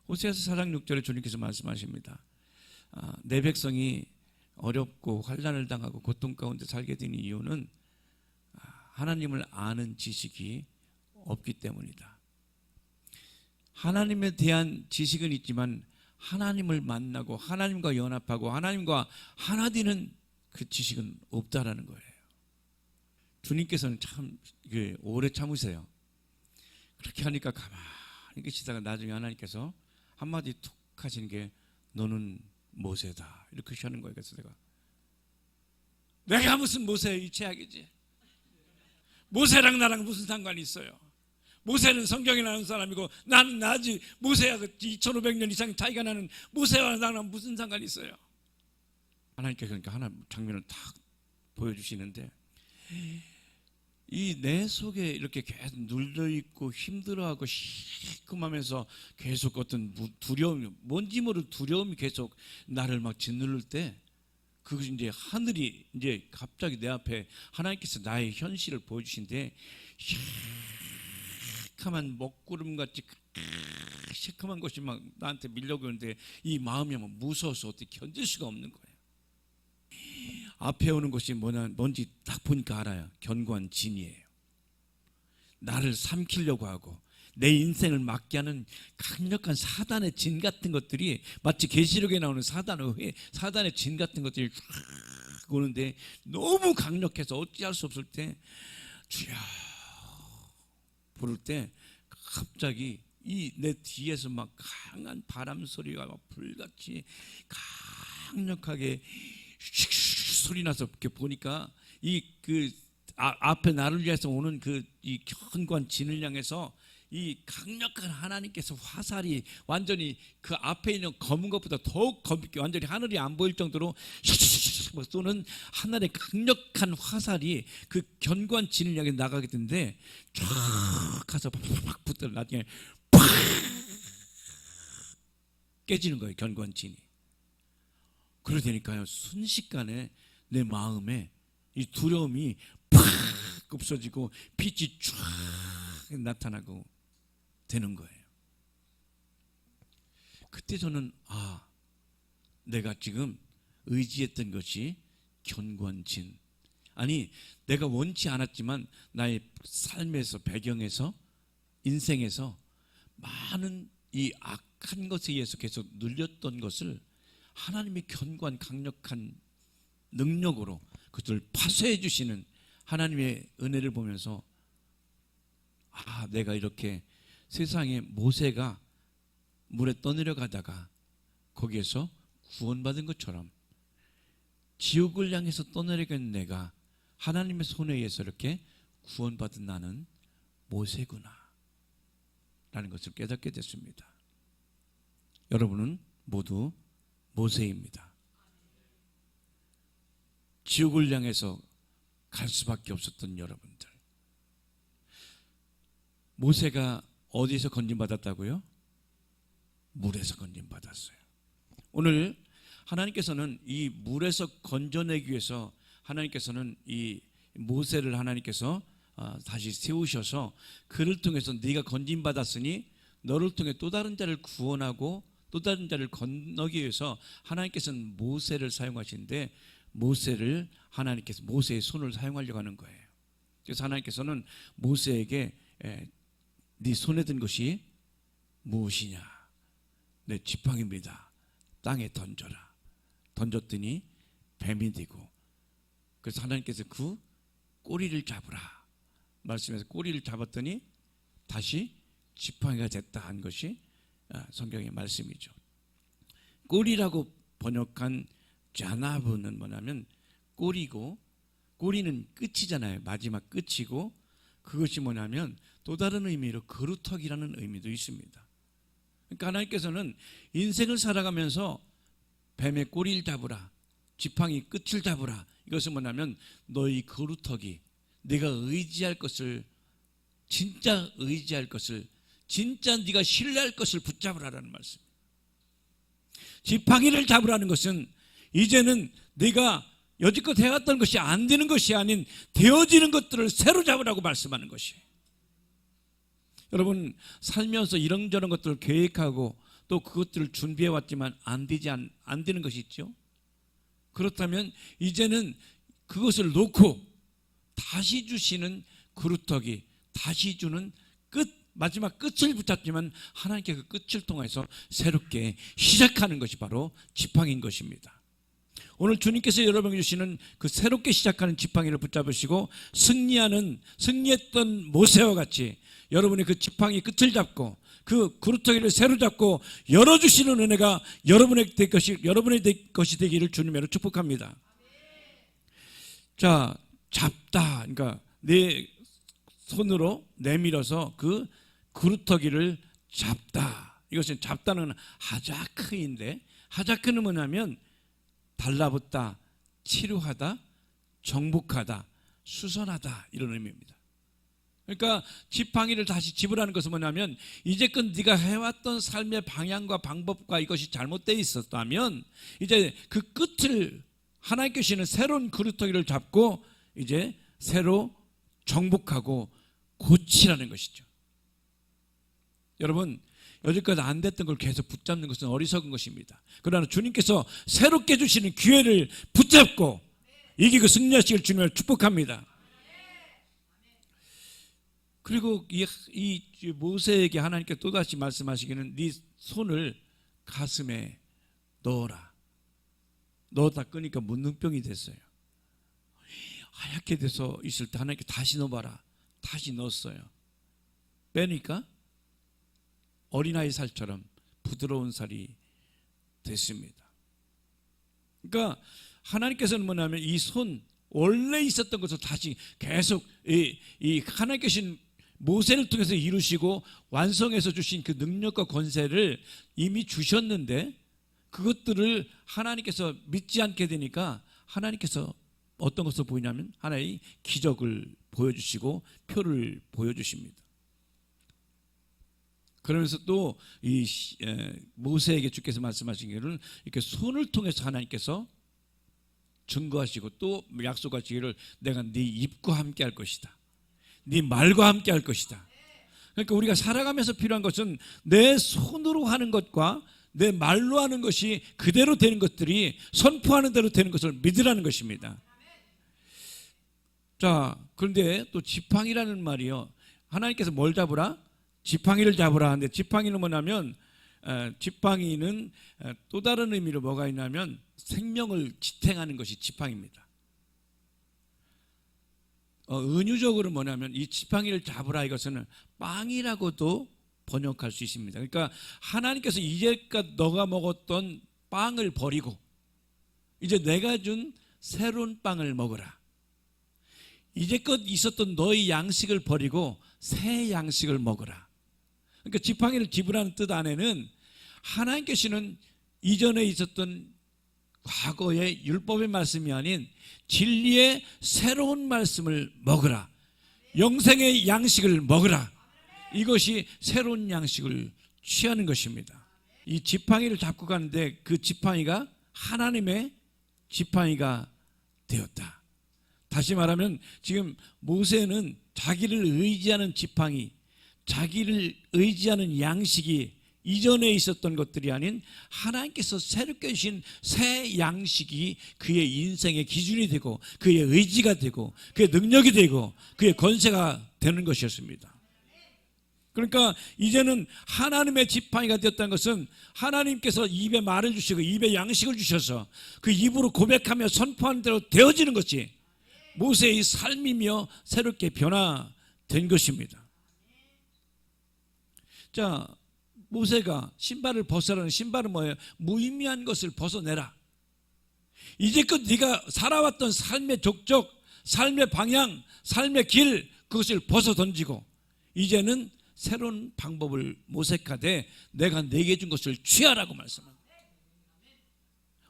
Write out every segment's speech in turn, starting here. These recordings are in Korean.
호세아서 4장 6절에 주님께서 말씀하십니다. 내 백성이 어렵고 환난을 당하고 고통 가운데 살게 된 이유는 하나님을 아는 지식이 없기 때문이다. 하나님에 대한 지식은 있지만 하나님을 만나고 하나님과 연합하고 하나님과 하나 되는 그 지식은 없다라는 거예요. 주님께서는 참 오래 참으세요. 그렇게 하니까 가만히 계시다가 나중에 하나님께서 한마디 툭 하시는 게 너는 모세다 이렇게 하는 거예요. 그래서 내가 무슨 모세야, 이 최악이지. 모세랑 나랑 무슨 상관이 있어요. 모세는 성경에 나오는 사람이고 나는 나지. 모세야 2500년 이상 차이가 나는 모세와 나랑 무슨 상관이 있어요. 하나님께서 그러니까 하나 장면을 딱 보여주시는데 이 내 속에 이렇게 계속 눌려있고 힘들어하고 시큼하면서 계속 어떤 두려움, 뭔지 모를 두려움이 계속 나를 막 짓누를 때 그것이 이제 하늘이 이제 갑자기 내 앞에 하나님께서 나의 현실을 보여주신데 시커먼 먹구름같이 시커먼 것이 막 나한테 밀려고 오는데 이 마음이 막 무서워서 어떻게 견딜 수가 없는 거예요. 앞에 오는 것이 뭔지 딱 보니까 알아요. 견고한 진이에요. 나를 삼키려고 하고 내 인생을 막게 하는 강력한 사단의 진 같은 것들이 마치 계시록에 나오는 사단의 진 같은 것들이 쫙 오는데 너무 강력해서 어찌할 수 없을 때 주여 부를 때 갑자기 이 내 뒤에서 막 강한 바람 소리가 막 불같이 강력하게 소리 나서 이렇게 보니까 앞에 나를 위해서 오는 이 견고한 진을 향해서 이 강력한 하나님께서 화살이 완전히 그 앞에 있는 검은 것보다 더욱 검게 완전히 하늘이 안 보일 정도로 쏘는 하늘의 강력한 화살이 그 견고한 진을 향해 나가게 되는데 쫙 가서 팍 붙더니 나중에 팍 깨지는 거예요. 견고한 진이. 그러니까요 순식간에 내 마음에 이 두려움이 팍 없어지고 빛이 쫙 나타나고 되는 거예요. 그때 저는 내가 지금 의지했던 것이 견고한 진, 아니 내가 원치 않았지만 나의 삶에서 배경에서 인생에서 많은 이 악한 것에 의해서 계속 눌렸던 것을 하나님의 견고한 강력한 능력으로 그것을 파쇄해 주시는 하나님의 은혜를 보면서 내가 이렇게 세상에 모세가 물에 떠내려가다가 거기에서 구원받은 것처럼 지옥을 향해서 떠내려간 내가 하나님의 손에 의해서 이렇게 구원받은 나는 모세구나 라는 것을 깨닫게 됐습니다. 여러분은 모두 모세입니다. 지옥을 향해서 갈 수밖에 없었던 여러분들, 모세가 어디서 건진받았다고요? 물에서 건진받았어요. 오늘 하나님께서는 이 물에서 건져내기 위해서 하나님께서는 이 모세를 하나님께서 다시 세우셔서 그를 통해서 네가 건진받았으니 너를 통해 또 다른 자를 구원하고 또 다른 자를 건너기 위해서 하나님께서는 모세를 사용하시는데 모세를 하나님께서 모세의 손을 사용하려고 하는 거예요. 그래서 하나님께서는 모세에게 네 손에 든 것이 무엇이냐? 내 지팡이입니다. 땅에 던져라. 던졌더니 뱀이 되고, 그래서 하나님께서 그 꼬리를 잡으라 말씀해서 꼬리를 잡았더니 다시 지팡이가 됐다 한 것이 성경의 말씀이죠. 꼬리라고 번역한 자나브는 뭐냐면 꼬리고, 꼬리는 끝이잖아요. 마지막 끝이고, 그것이 뭐냐면 또 다른 의미로 거루터기라는 의미도 있습니다. 그러니까 하나님께서는 인생을 살아가면서 뱀의 꼬리를 잡으라, 지팡이 끝을 잡으라, 이것은 뭐냐면 너희 거루터기, 네가 의지할 것을, 진짜 의지할 것을, 진짜 네가 신뢰할 것을 붙잡으라는 말씀. 지팡이를 잡으라는 것은 이제는 네가 여지껏 해왔던 것이 안 되는 것이 아닌 되어지는 것들을 새로 잡으라고 말씀하는 것이에요. 여러분 살면서 이런저런 것들을 계획하고 또 그것들을 준비해 왔지만 안 되는 것이 있죠. 그렇다면 이제는 그것을 놓고 다시 주시는 그루터기, 다시 주는 끝, 마지막 끝을 붙잡지만 하나님께 그 끝을 통해서 새롭게 시작하는 것이 바로 지팡이인 것입니다. 오늘 주님께서 여러분에게 주시는 그 새롭게 시작하는 지팡이를 붙잡으시고 승리했던 모세와 같이 여러분의 그 지팡이 끝을 잡고 그 그루터기를 새로 잡고 열어주시는 은혜가 여러분의 것이 되기를 주님으로 축복합니다. 자, 잡다. 그러니까 내 손으로 내밀어서 그 그루터기를 잡다. 이것은 잡다는 하자크인데, 하자크는 뭐냐면 달라붙다, 치료하다, 정복하다, 수선하다, 이런 의미입니다. 그러니까 지팡이를 다시 집으라는 것은 뭐냐면 이제껏 네가 해왔던 삶의 방향과 방법과 이것이 잘못되어 있었다면 이제 그 끝을 하나님께 주시는 새로운 그루터기를 잡고 이제 새로 정복하고 고치라는 것이죠. 여러분, 여지까지 안 됐던 걸 계속 붙잡는 것은 어리석은 것입니다. 그러나 주님께서 새롭게 주시는 기회를 붙잡고 이기고 승리하시길 주님을 축복합니다. 그리고 이 모세에게 하나님께 또다시 말씀하시기는 네 손을 가슴에 넣어라. 넣었다 끄니까 문둥병이 됐어요. 하얗게 돼서 있을 때 하나님께 다시 넣어봐라. 다시 넣었어요. 빼니까 어린아이 살처럼 부드러운 살이 됐습니다. 그러니까 하나님께서는 뭐냐면 이 손, 원래 있었던 것을 다시 계속 이 하나님께 주신 모세를 통해서 이루시고 완성해서 주신 그 능력과 권세를 이미 주셨는데 그것들을 하나님께서 믿지 않게 되니까 하나님께서 어떤 것을 보이냐면 하나의 기적을 보여주시고 표를 보여주십니다. 그러면서 또 이 모세에게 주께서 말씀하신 것을 이렇게 손을 통해서 하나님께서 증거하시고 또 약속하시기를 내가 네 입과 함께 할 것이다. 네 말과 함께 할 것이다. 그러니까 우리가 살아가면서 필요한 것은 내 손으로 하는 것과 내 말로 하는 것이 그대로 되는 것들이 선포하는 대로 되는 것을 믿으라는 것입니다. 자, 그런데 또 지팡이라는 말이요. 하나님께서 뭘 잡으라? 지팡이를 잡으라 하는데 지팡이는 뭐냐면 지팡이는 또 다른 의미로 뭐가 있냐면 생명을 지탱하는 것이 지팡이입니다. 은유적으로 뭐냐면 이 지팡이를 잡으라 이것은 빵이라고도 번역할 수 있습니다. 그러니까 하나님께서 이제껏 너가 먹었던 빵을 버리고 이제 내가 준 새로운 빵을 먹으라. 이제껏 있었던 너의 양식을 버리고 새 양식을 먹으라. 그러니까 지팡이를 집으라는 뜻 안에는 하나님께서는 이전에 있었던 과거의 율법의 말씀이 아닌 진리의 새로운 말씀을 먹으라. 영생의 양식을 먹으라. 이것이 새로운 양식을 취하는 것입니다. 이 지팡이를 잡고 가는데 그 지팡이가 하나님의 지팡이가 되었다. 다시 말하면 지금 모세는 자기를 의지하는 지팡이, 자기를 의지하는 양식이 이전에 있었던 것들이 아닌 하나님께서 새롭게 주신 새 양식이 그의 인생의 기준이 되고 그의 의지가 되고 그의 능력이 되고 그의 권세가 되는 것이었습니다. 그러니까 이제는 하나님의 지팡이가 되었다는 것은 하나님께서 입에 말을 주시고 입에 양식을 주셔서 그 입으로 고백하며 선포하는 대로 되어지는 것이 모세의 삶이며 새롭게 변화된 것입니다. 자, 모세가 신발을 벗으라는 신발은 뭐예요? 무의미한 것을 벗어내라. 이제껏 네가 살아왔던 삶의 족적, 삶의 방향, 삶의 길 그것을 벗어 던지고 이제는 새로운 방법을 모색하되 내가 네게 준 것을 취하라고 말씀합니다.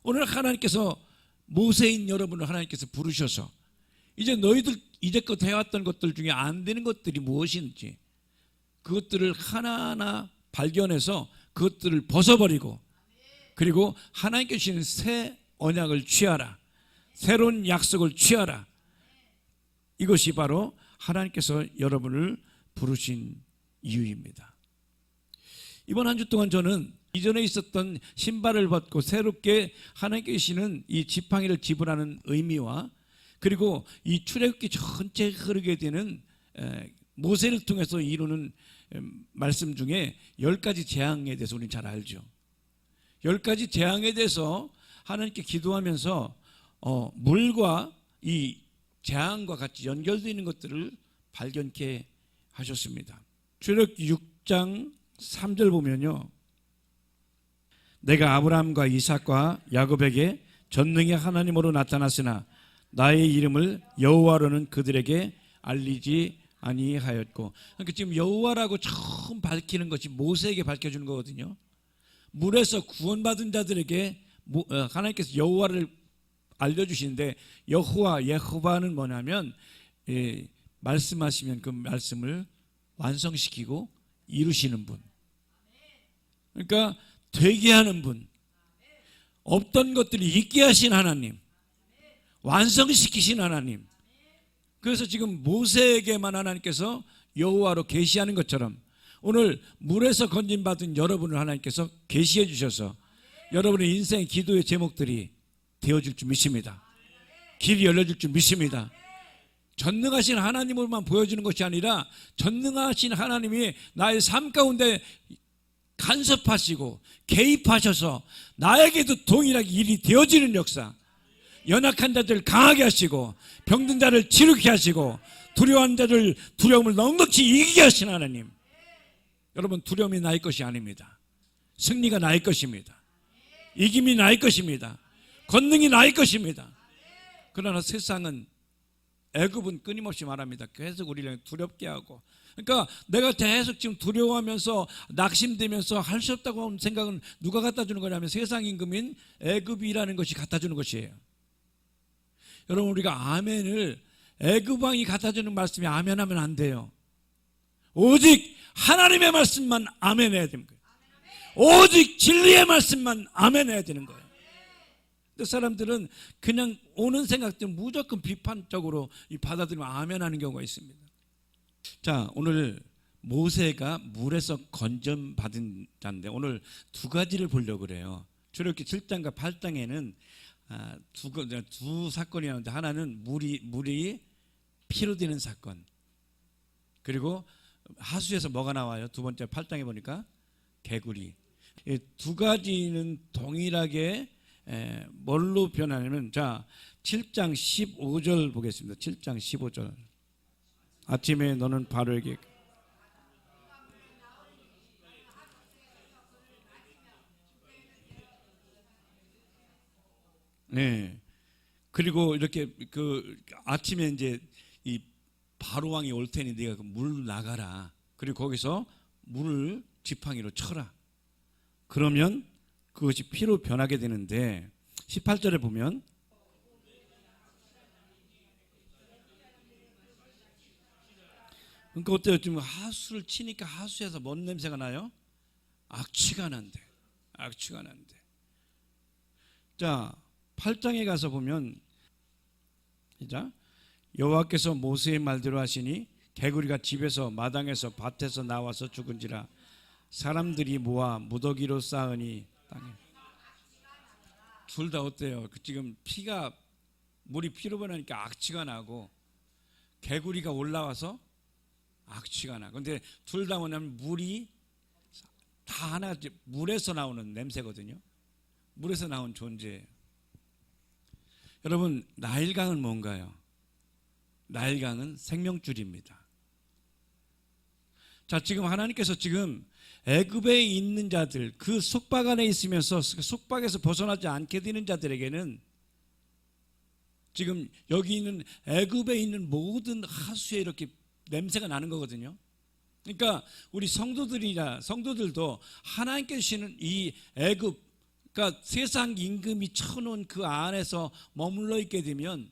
오늘 하나님께서 모세인 여러분을 하나님께서 부르셔서 이제 너희들 이제껏 해왔던 것들 중에 안 되는 것들이 무엇인지 그것들을 하나하나 발견해서 그것들을 벗어버리고 그리고 하나님께 주시는 새 언약을 취하라. 새로운 약속을 취하라. 이것이 바로 하나님께서 여러분을 부르신 이유입니다. 이번 한 주 동안 저는 이전에 있었던 신발을 벗고 새롭게 하나님께 주시는 이 지팡이를 지불하는 의미와 그리고 이 출애굽기 전체 흐르게 되는 모세를 통해서 이루는 말씀 중에 10가지 재앙에 대해서 우리는 잘 알죠. 10가지 재앙에 대해서 하나님께 기도하면서 물과 이 재앙과 같이 연결되어 있는 것들을 발견케 하셨습니다. 출애굽기 6장 3절 보면요, 내가 아브라함과 이삭과 야곱에게 전능의 하나님으로 나타났으나 나의 이름을 여호와로는 그들에게 알리지 아니하였고. 그러니까 지금 여호와라고 처음 밝히는 것이 모세에게 밝혀주는 거거든요. 물에서 구원받은 자들에게 하나님께서 여호와를 알려주시는데, 여호와 예호바는 뭐냐면 말씀하시면 그 말씀을 완성시키고 이루시는 분, 그러니까 되게 하는 분, 없던 것들이 있게 하신 하나님, 완성시키신 하나님. 그래서 지금 모세에게만 하나님께서 여호와로 계시하는 것처럼 오늘 물에서 건진받은 여러분을 하나님께서 계시해 주셔서 여러분의 인생의 기도의 제목들이 되어질 줄 믿습니다. 길이 열려질 줄 믿습니다. 전능하신 하나님을만 보여주는 것이 아니라 전능하신 하나님이 나의 삶 가운데 간섭하시고 개입하셔서 나에게도 동일하게 일이 되어지는 역사, 연약한 자들 강하게 하시고 병든 자를 치료케 하시고 두려워한 자들 두려움을 넉넉히 이기게 하신 하나님. 여러분, 두려움이 나의 것이 아닙니다. 승리가 나의 것입니다. 이김이 나의 것입니다. 권능이 나의 것입니다. 그러나 세상은, 애굽은 끊임없이 말합니다. 계속 우리를 두렵게 하고, 그러니까 내가 계속 지금 두려워하면서 낙심되면서 할 수 없다고 하는 생각은 누가 갖다 주는 거냐면 세상 임금인 애굽이라는 것이 갖다 주는 것이에요. 여러분, 우리가 아멘을 애굽 왕이 갖다 주는 말씀이 아멘하면 안 돼요. 오직 하나님의 말씀만 아멘해야 되는 거예요. 오직 진리의 말씀만 아멘해야 되는 거예요. 근데 사람들은 그냥 오는 생각들 무조건 비판적으로 받아들이면 아멘하는 경우가 있습니다. 자, 오늘 모세가 물에서 건전받은 자인데 오늘 두 가지를 보려고 그래요. 출애굽기 7장과 8장에는 두 사건이 나오는데, 하나는 물이 피로 되는 사건, 그리고 하수에서 뭐가 나와요? 두 번째 8장에 보니까 개구리. 이 두 가지는 동일하게 뭘로 변하냐면, 자, 7장 15절 보겠습니다. 7장 15절. 아침에 너는 바로에게 그리고 이렇게 아침에 이제 이 바로 왕이 올 테니 네가 그 물 나가라. 그리고 거기서 물을 지팡이로 쳐라. 그러면 그것이 피로 변하게 되는데, 18절에 보면 그러니까 어때요? 지금 하수를 치니까 하수에서 뭔 냄새가 나요? 악취가 난대. 악취가 난대. 자, 8장에 가서 보면, 자, 여호와께서 모세의 말대로 하시니 개구리가 집에서 마당에서 밭에서 나와서 죽은지라 사람들이 모아 무더기로 쌓으니 땅에. 둘 다 어때요? 지금 물이 피로 변하니까 악취가 나고 개구리가 올라와서 악취가 나. 근데 둘 다 뭐냐면 물이 다 하나, 물에서 나오는 냄새거든요. 물에서 나온 존재예요. 여러분, 나일강은 뭔가요? 나일강은 생명줄입니다. 자, 지금 하나님께서 지금 애굽에 있는 자들, 그 속박 안에 있으면서 그 속박에서 벗어나지 않게 되는 자들에게는 지금 여기 있는 애굽에 있는 모든 하수에 이렇게 냄새가 나는 거거든요. 그러니까 우리 성도들도 하나님께서 주시는 이 애굽, 그러니까 세상 임금이 쳐놓은 그 안에서 머물러 있게 되면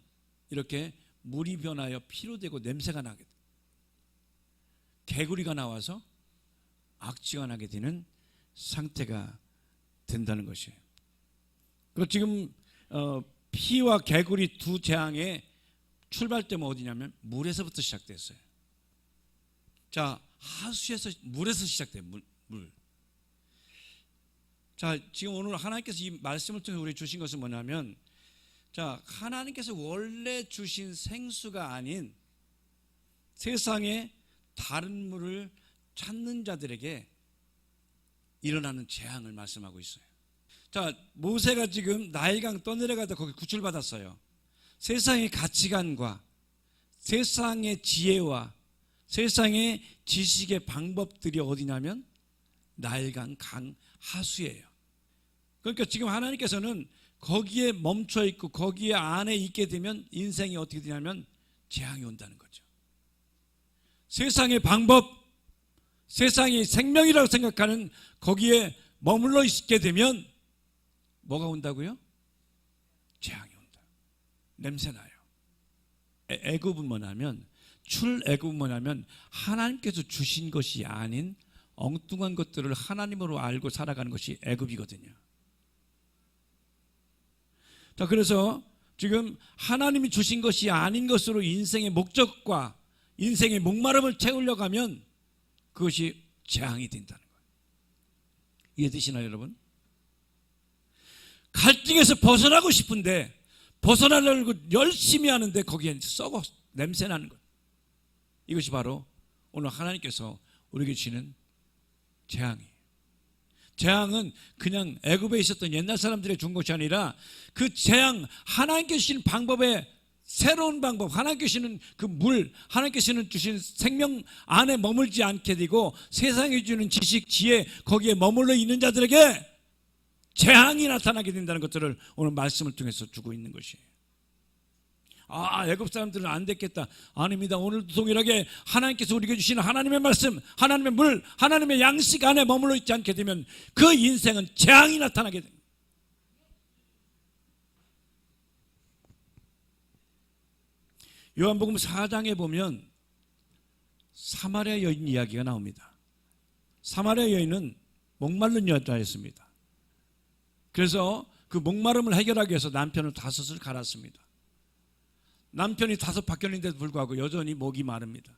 이렇게 물이 변하여 피로 되고 냄새가 나게 돼요. 개구리가 나와서 악취가 나게 되는 상태가 된다는 것이에요. 그리고 지금 피와 개구리 두 재앙의 출발점은 어디냐면 물에서부터 시작됐어요. 자, 하수에서, 물에서 시작돼요. 물. 자, 지금 오늘 하나님께서 이 말씀을 통해 우리 주신 것은 뭐냐면, 자, 하나님께서 원래 주신 생수가 아닌 세상에 다른 물을 찾는 자들에게 일어나는 재앙을 말씀하고 있어요. 자, 모세가 지금 나일강 떠내려가다 거기 구출받았어요. 세상의 가치관과 세상의 지혜와 세상의 지식의 방법들이 어디냐면 나일강 강 하수예요. 그러니까 지금 하나님께서는 거기에 멈춰 있고 거기에 안에 있게 되면 인생이 어떻게 되냐면 재앙이 온다는 거죠. 세상의 방법, 세상이 생명이라고 생각하는 거기에 머물러 있게 되면 뭐가 온다고요? 재앙이 온다. 냄새나요. 애굽은 뭐냐면, 출애굽은 뭐냐면 하나님께서 주신 것이 아닌 엉뚱한 것들을 하나님으로 알고 살아가는 것이 애굽이거든요. 자, 그래서 지금 하나님이 주신 것이 아닌 것으로 인생의 목적과 인생의 목마름을 채우려고 하면 그것이 재앙이 된다는 거예요. 이해되시나요, 여러분? 갈등에서 벗어나고 싶은데 벗어나려고 열심히 하는데 거기에 썩어 냄새나는 것. 이것이 바로 오늘 하나님께서 우리에게 주시는 재앙이에요. 재앙은 그냥 애굽에 있었던 옛날 사람들이 준 것이 아니라 그 재앙, 하나님께서 주신 방법의 새로운 방법, 하나님께서 주시는 그 물, 하나님께서 주신 생명 안에 머물지 않게 되고 세상에 주는 지식, 지혜 거기에 머물러 있는 자들에게 재앙이 나타나게 된다는 것들을 오늘 말씀을 통해서 주고 있는 것이에요. 아, 애굽 사람들은 안 됐겠다. 아닙니다. 오늘도 동일하게 하나님께서 우리에게 주시는 하나님의 말씀, 하나님의 물, 하나님의 양식 안에 머물러 있지 않게 되면 그 인생은 재앙이 나타나게 됩니다. 요한복음 4장에 보면 사마리아 여인 이야기가 나옵니다. 사마리아 여인은 목마른 여자였습니다. 그래서 그 목마름을 해결하기 위해서 남편을 5을 갈았습니다. 남편이 5 바뀌었는데도 불구하고 여전히 목이 마릅니다.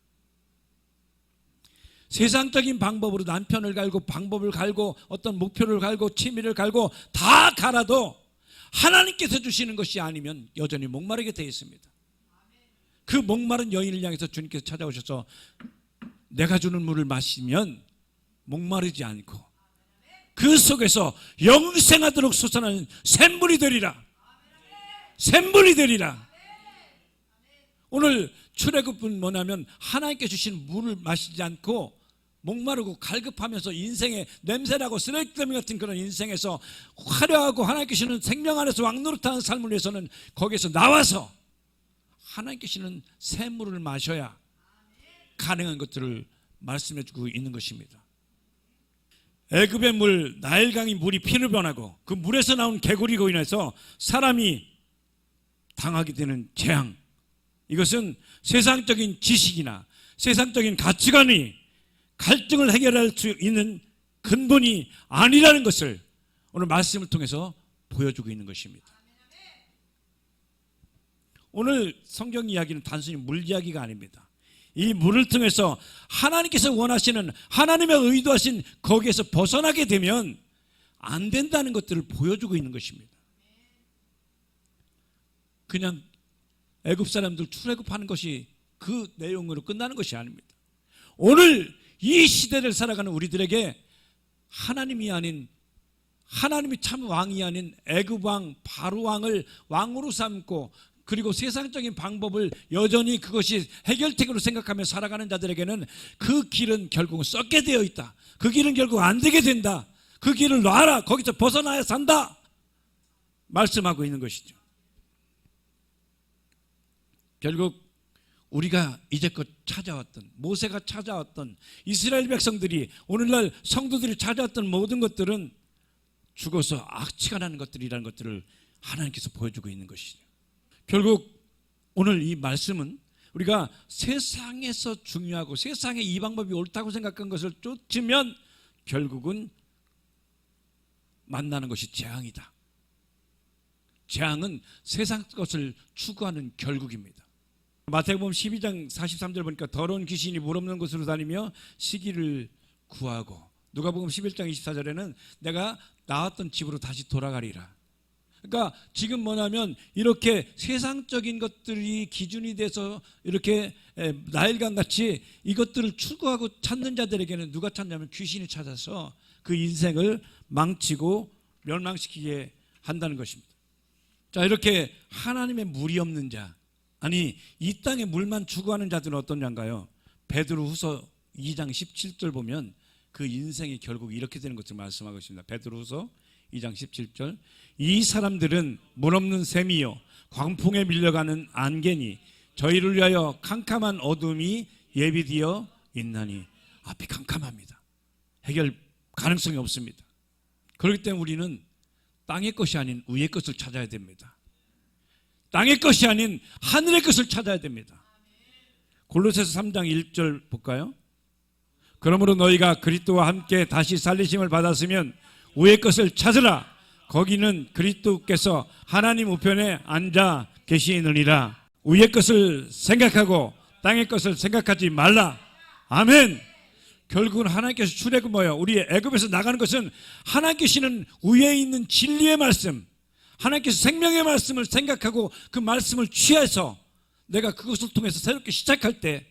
세상적인 방법으로 남편을 갈고 방법을 갈고 어떤 목표를 갈고 취미를 갈고 다 갈아도 하나님께서 주시는 것이 아니면 여전히 목마르게 되어 있습니다. 그 목마른 여인을 향해서 주님께서 찾아오셔서 내가 주는 물을 마시면 목마르지 않고 그 속에서 영생하도록 솟아나는 샘물이 되리라. 샘물이 되리라. 오늘 출애굽은 뭐냐면 하나님께 주신 물을 마시지 않고 목마르고 갈급하면서 인생의 냄새나고 쓰레기더미 같은 그런 인생에서 화려하고 하나님께 주시는 생명 안에서 왕노릇하는 삶을 위해서는 거기에서 나와서 하나님께 주시는 샘물을 마셔야 가능한 것들을 말씀해 주고 있는 것입니다. 애굽의 물, 나일강이 물이 피로 변하고 그 물에서 나온 개구리로 인해서 사람이 당하게 되는 재앙, 이것은 세상적인 지식이나 세상적인 가치관이 갈등을 해결할 수 있는 근본이 아니라는 것을 오늘 말씀을 통해서 보여주고 있는 것입니다. 오늘 성경 이야기는 단순히 물 이야기가 아닙니다. 이 물을 통해서 하나님께서 원하시는 하나님의 의도하신 거기에서 벗어나게 되면 안 된다는 것들을 보여주고 있는 것입니다. 그냥 애굽 사람들 출애굽하는 것이 그 내용으로 끝나는 것이 아닙니다. 오늘 이 시대를 살아가는 우리들에게 하나님이 아닌, 하나님이 참 왕이 아닌 애굽 왕 바로 왕을 왕으로 삼고 그리고 세상적인 방법을 여전히 그것이 해결책으로 생각하며 살아가는 자들에게는 그 길은 결국은 썩게 되어 있다. 그 길은 결국 안 되게 된다. 그 길을 놔라. 거기서 벗어나야 산다. 말씀하고 있는 것이죠. 결국 우리가 이제껏 찾아왔던, 모세가 찾아왔던, 이스라엘 백성들이 오늘날 성도들이 찾아왔던 모든 것들은 죽어서 악취가 나는 것들이라는 것들을 하나님께서 보여주고 있는 것이죠. 결국 오늘 이 말씀은 우리가 세상에서 중요하고 세상에 이 방법이 옳다고 생각한 것을 쫓으면 결국은 만나는 것이 재앙이다. 재앙은 세상 것을 추구하는 결국입니다. 마태복음 12장 43절 보니까 더러운 귀신이 물 없는 곳으로 다니며 시기를 구하고 누가복음 11장 24절에는 내가 나왔던 집으로 다시 돌아가리라. 그러니까 지금 뭐냐면 이렇게 세상적인 것들이 기준이 돼서 이렇게 나일강 같이 이것들을 추구하고 찾는 자들에게는 누가 찾냐면 귀신이 찾아서 그 인생을 망치고 멸망시키게 한다는 것입니다. 자, 이렇게 하나님의 물이 없는 자, 아니 이 땅에 물만 추구하는 자들은 어떤 자인가요? 베드로후서 2장 17절 보면 그 인생이 결국 이렇게 되는 것을 말씀하고 있습니다. 베드로후서 2장 17절, 이 사람들은 물 없는 샘이요 광풍에 밀려가는 안개니 저희를 위하여 캄캄한 어둠이 예비되어 있나니. 앞이 캄캄합니다. 해결 가능성이 없습니다. 그렇기 때문에 우리는 땅의 것이 아닌 위의 것을 찾아야 됩니다. 땅의 것이 아닌 하늘의 것을 찾아야 됩니다. 골로새서 3장 1절 볼까요? 그러므로 너희가 그리스도와 함께 다시 살리심을 받았으면 위의 것을 찾으라. 거기는 그리스도께서 하나님 우편에 앉아 계시느니라. 위의 것을 생각하고 땅의 것을 생각하지 말라. 아멘. 결국은 하나님께서 출애굽 뭐예요? 우리 애굽에서 나가는 것은 하나님께서는 위에 있는 진리의 말씀, 하나님께서 생명의 말씀을 생각하고 그 말씀을 취해서 내가 그것을 통해서 새롭게 시작할 때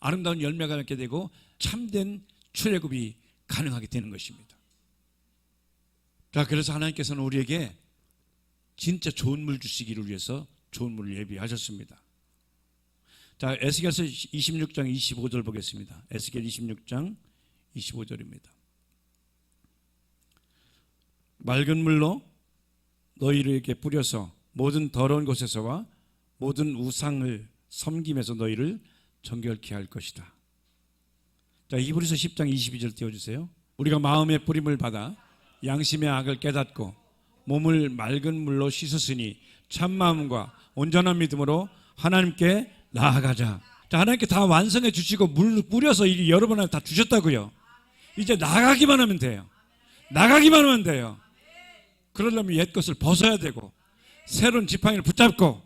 아름다운 열매가 맺게 되고 참된 출애굽이 가능하게 되는 것입니다. 자, 그래서 하나님께서는 우리에게 진짜 좋은 물 주시기를 위해서 좋은 물을 예비하셨습니다. 자, 에스겔서 26장 25절 보겠습니다. 에스겔 26장 25절입니다. 맑은 물로 너희에게 뿌려서 모든 더러운 곳에서와 모든 우상을 섬김에서 너희를 정결케 할 것이다. 자, 히브리서 10장 22절 띄워주세요. 우리가 마음의 뿌림을 받아 양심의 악을 깨닫고 몸을 맑은 물로 씻었으니 참마음과 온전한 믿음으로 하나님께 나아가자. 자, 하나님께 다 완성해 주시고 물 뿌려서 여러분한테 다 주셨다고요. 이제 나가기만 하면 돼요. 나가기만 하면 돼요. 그러려면 옛 것을 벗어야 되고 새로운 지팡이를 붙잡고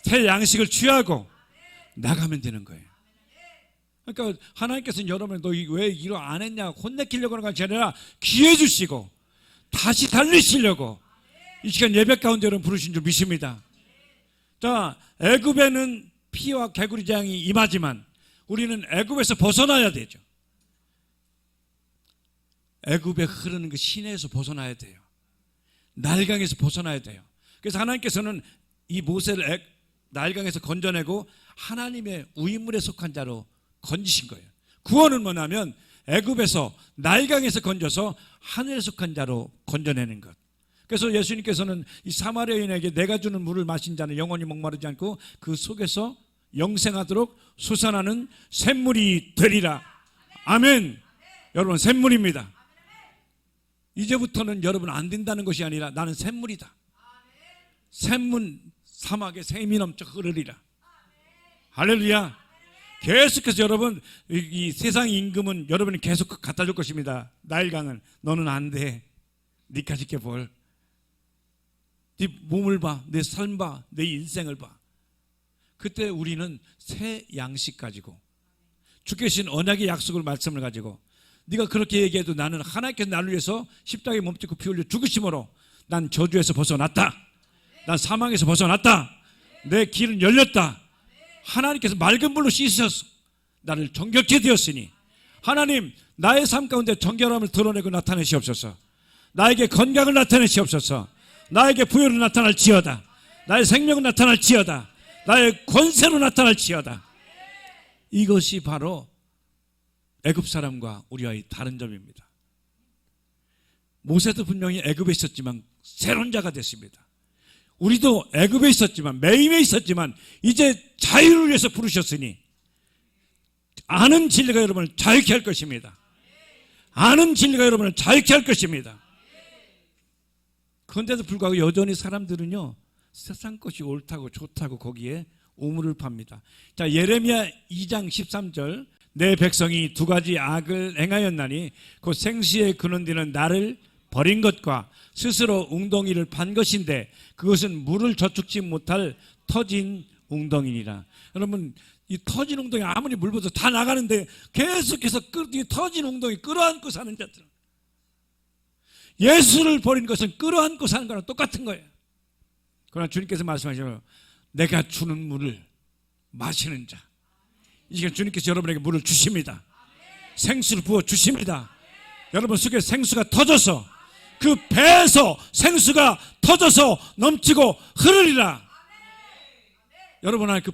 새 양식을 취하고 나가면 되는 거예요. 그러니까 하나님께서는 여러분 너 왜 이거 안 했냐 혼내키려고 하는 것이 아니라 기회 주시고 다시 달리시려고 이 시간 예배 가운데 여러분 부르신 줄 믿습니다. 자, 애굽에는 피와 개구리 재앙이 임하지만 우리는 애굽에서 벗어나야 되죠. 애굽에 흐르는 그 시내에서 벗어나야 돼요. 나일강에서 벗어나야 돼요. 그래서 하나님께서는 이 모세를 나일강에서 건져내고 하나님의 우인물에 속한 자로 건지신 거예요. 구원은 뭐냐면 애굽에서 나일강에서 건져서 하늘에 속한 자로 건져내는 것. 그래서 예수님께서는 이 사마리아인에게 내가 주는 물을 마신 자는 영원히 목마르지 않고 그 속에서 영생하도록 솟아나는 샘물이 되리라. 아멘. 여러분 샘물입니다. 이제부터는 여러분 안 된다는 것이 아니라 나는 샘물이다. 샘문 사막에 샘이 넘쳐 흐르리라. 할렐루야. 계속해서 여러분 이 세상 임금은 여러분이 계속 갖다 줄 것입니다. 나일강은 너는 안 돼. 니까 지켜 볼. 네 몸을 봐, 내 삶 봐, 내 인생을 봐. 그때 우리는 새 양식 가지고 주께 주신 언약의 약속을 말씀을 가지고 네가 그렇게 얘기해도 나는 하나님께서 나를 위해서 십자가에 몸짓고 피 흘려 죽으심으로 난 저주에서 벗어났다. 난 사망에서 벗어났다. 내 길은 열렸다. 하나님께서 맑은 물로 씻으셔서 나를 정결케 되었으니 하나님 나의 삶 가운데 정결함을 드러내고 나타내시옵소서. 나에게 건강을 나타내시옵소서. 나에게 부여로 나타날지어다. 나의 생명은 나타날지어다. 나의 권세로 나타날지어다. 이것이 바로 애굽 사람과 우리와의 다른 점입니다. 모세도 분명히 애굽에 있었지만 새로운 자가 됐습니다. 우리도 애굽에 있었지만 매임에 있었지만 이제 자유를 위해서 부르셨으니 아는 진리가 여러분을 자유케 할 것입니다. 아는 진리가 여러분을 자유케 할 것입니다. 그런데도 불구하고 여전히 사람들은요 세상 것이 옳다고 좋다고 거기에 우물을 팝니다. 자, 예레미야 2장 13절 내 백성이 두 가지 악을 행하였나니 곧 생시에 그는디는 나를 버린 것과 스스로 웅덩이를 판 것인데 그것은 물을 저축지 못할 터진 웅덩이니라. 여러분 이 터진 웅덩이 아무리 물 부어도 다 나가는데 계속해서 이 터진 웅덩이 끌어안고 사는 자들. 예수를 버린 것은 끌어안고 사는 거랑 똑같은 거예요. 그러나 주님께서 말씀하시죠. 내가 주는 물을 마시는 자. 이 시간 주님께서 여러분에게 물을 주십니다. 생수를 부어 주십니다. 여러분 속에 생수가 터져서 그 배에서 생수가 터져서 넘치고 흐르리라. 여러분 안에 그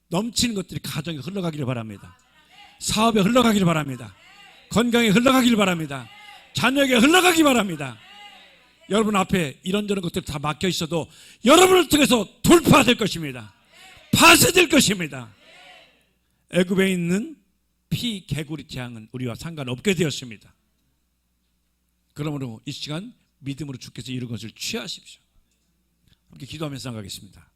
넘치는 것들이 가정에 흘러가기를 바랍니다. 사업에 흘러가기를 바랍니다. 건강에 흘러가기를 바랍니다. 자녀에게 흘러가기 바랍니다. 여러분 앞에 이런저런 것들 다 막혀 있어도 여러분을 통해서 돌파될 것입니다. 파쇄될 것입니다. 애굽에 있는 피 개구리 재앙은 우리와 상관없게 되었습니다. 그러므로 이 시간 믿음으로 주께서 이룬 것을 취하십시오. 함께 기도하면서 나가겠습니다.